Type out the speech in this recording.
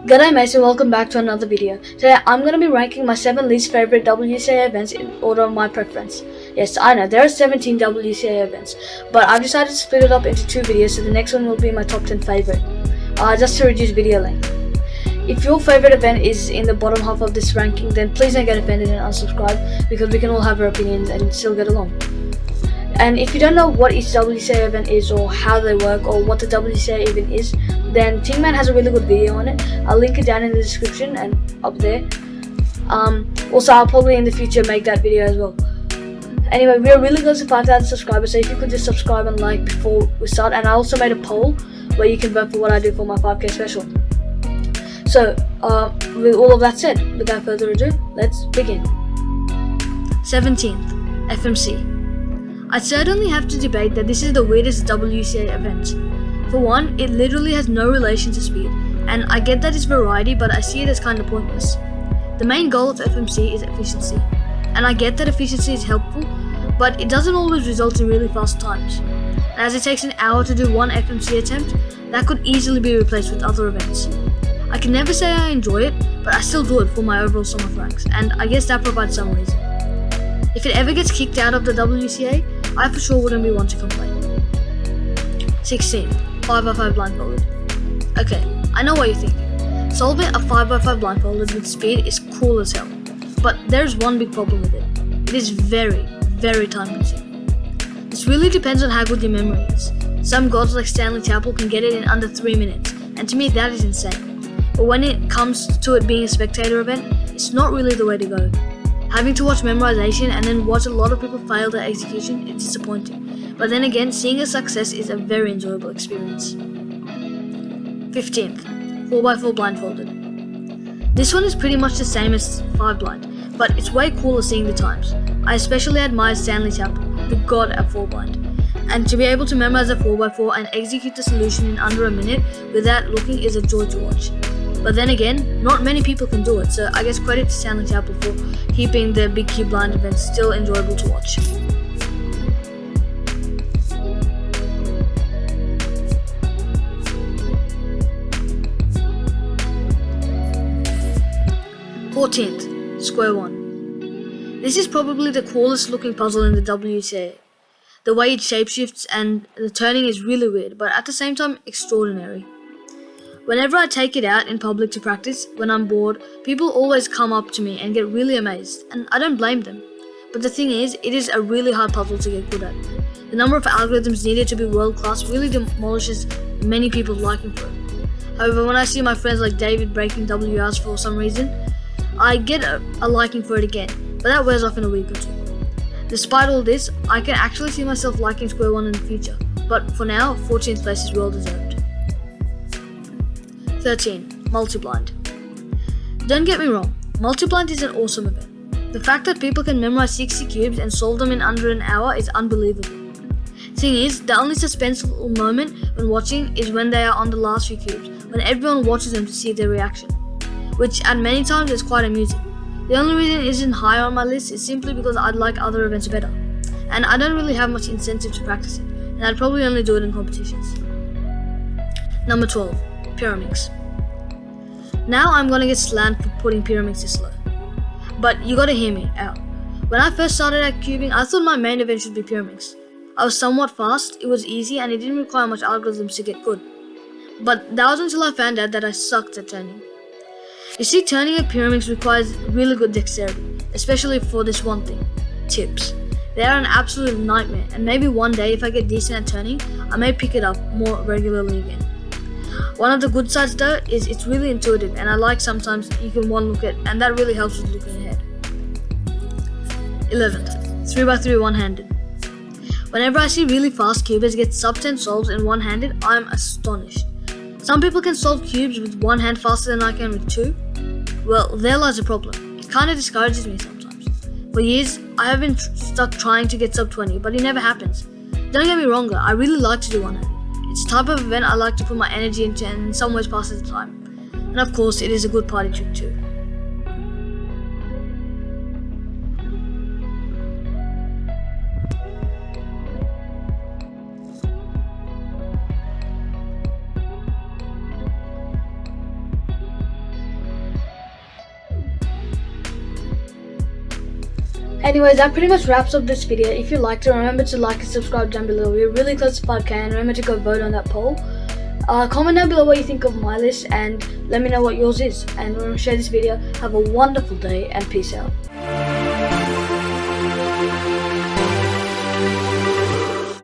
G'day mates and welcome back to another video. Today I'm going to be ranking my 7 least favorite WCA events in order of my preference. Yes, I know, there are 17 WCA events, but I've decided to split it up into 2 videos, so the next one will be my top 10 favorite, just to reduce video length. If your favorite event is in the bottom half of this ranking, then please don't get offended and unsubscribe, because we can all have our opinions and still get along. And if you don't know what each WCA event is, or how they work, or what the WCA event is, then Tingman has a really good video on it. I'll link it down in the description and up there. Also, I'll probably in the future make that video as well. Anyway, we are really close to 5,000 subscribers, so if you could just subscribe and like before we start. And I also made a poll where you can vote for what I do for my 5k special. So, with all of that said, without further ado, let's begin. 17th, FMC. I certainly have to debate that this is the weirdest WCA event. For one, it literally has no relation to speed, and I get that it's variety, but I see it as kinda pointless. The main goal of FMC is efficiency, and I get that efficiency is helpful, but it doesn't always result in really fast times. And as it takes an hour to do one FMC attempt, that could easily be replaced with other events. I can never say I enjoy it, but I still do it for my overall sum of ranks, and I guess that provides some reason. If it ever gets kicked out of the WCA, I for sure wouldn't be one to complain. 16. 5x5 blindfolded. Okay, I know what you're thinking. Solving a 5x5 blindfolded with speed is cool as hell, but there's one big problem with it. It is very, very time consuming. This really depends on how good your memory is. Some gods like Stanley Chapel can get it in under 3 minutes, and to me that is insane. But when it comes to it being a spectator event, it's not really the way to go. Having to watch memorization and then watch a lot of people fail their execution is disappointing, but then again, seeing a success is a very enjoyable experience. 15th, 4x4 blindfolded. This one is pretty much the same as 5 blind, but it's way cooler seeing the times. I especially admire Stanley Chapel, the god at 4 blind, and to be able to memorize a 4x4 and execute the solution in under a minute without looking is a joy to watch. But then again, not many people can do it, so I guess credit to Stanley Chapel for keeping the big cube blind events still enjoyable to watch. Fourteenth, Square One. This is probably the coolest looking puzzle in the WCA. The way it shapeshifts and the turning is really weird, but at the same time extraordinary. Whenever I take it out in public to practice, when I'm bored, people always come up to me and get really amazed, and I don't blame them. But the thing is, it is a really hard puzzle to get good at. The number of algorithms needed to be world class really demolishes many people's liking for it. However, when I see my friends like David breaking WRs for some reason, I get a liking for it again, but that wears off in a week or two. Despite all this, I can actually see myself liking Square One in the future, but for now, 14th place is well deserved. 13. Multi-blind. Don't get me wrong, multi-blind is an awesome event. The fact that people can memorize 60 cubes and solve them in under an hour is unbelievable. Thing is, the only suspenseful moment when watching is when they are on the last few cubes, when everyone watches them to see their reaction, which at many times is quite amusing. The only reason it isn't higher on my list is simply because I'd like other events better, and I don't really have much incentive to practice it, and I'd probably only do it in competitions. Number 12. Pyraminx. Now I'm gonna get slammed for putting Pyraminx this low, but you gotta hear me out. When I first started at cubing, I thought my main event should be Pyraminx. I was somewhat fast, it was easy, and it didn't require much algorithms to get good. But that was until I found out that I sucked at turning. You see, turning a Pyraminx requires really good dexterity, especially for this one thing, tips. They are an absolute nightmare, and maybe one day if I get decent at turning, I may pick it up more regularly again. One of the good sides though is it's really intuitive, and I like sometimes you can one look at, and that really helps with looking ahead. 11th, 3x3 one-handed. Whenever I see really fast cubers get sub 10 solves in one-handed, I'm astonished. Some people can solve cubes with one hand faster than I can with two. Well, there lies a problem. It kinda discourages me sometimes. For years, I have been stuck trying to get sub 20, but it never happens. Don't get me wrong though, I really like to do one-handed. It's the type of event I like to put my energy into and in some ways passes the time. And of course, it is a good party trick too. Anyways, that pretty much wraps up this video. If you liked it, remember to like and subscribe down below. We're really close to 5k, and remember to go vote on that poll. Comment down below what you think of my list and let me know what yours is. And remember to share this video. Have a wonderful day and peace out.